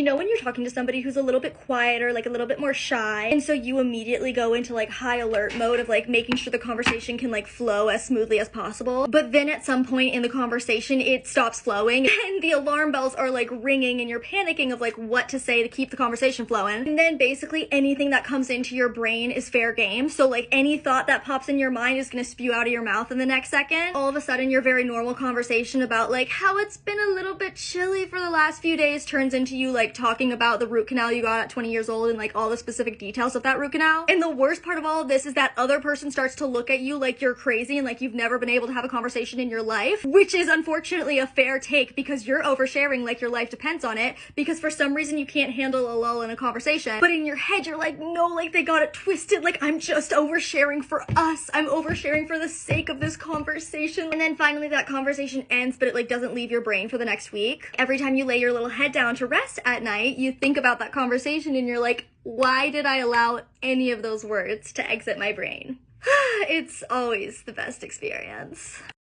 You know when you're talking to somebody who's a little bit quieter, like a little bit more shy, and so you immediately go into like high alert mode of like making sure the conversation can like flow as smoothly as possible, but then at some point in the conversation it stops flowing and the alarm bells are like ringing and you're panicking of like what to say to keep the conversation flowing. And then basically anything that comes into your brain is fair game, so like any thought that pops in your mind is gonna spew out of your mouth in the next second. All of a sudden your very normal conversation about like how it's been a little bit chilly for the last few days turns into you like talking about the root canal you got at 20 years old and like all the specific details of that root canal. And the worst part of all of this is that other person starts to look at you like you're crazy and like you've never been able to have a conversation in your life, which is unfortunately a fair take because you're oversharing like your life depends on it, because for some reason you can't handle a lull in a conversation. But in your head you're like, no, like they got it twisted, like I'm just oversharing for us, I'm oversharing for the sake of this conversation. And then finally that conversation ends, but it like doesn't leave your brain for the next week. Every time you lay your little head down to rest at night, you think about that conversation and you're like, why did I allow any of those words to exit my brain? It's always the best experience.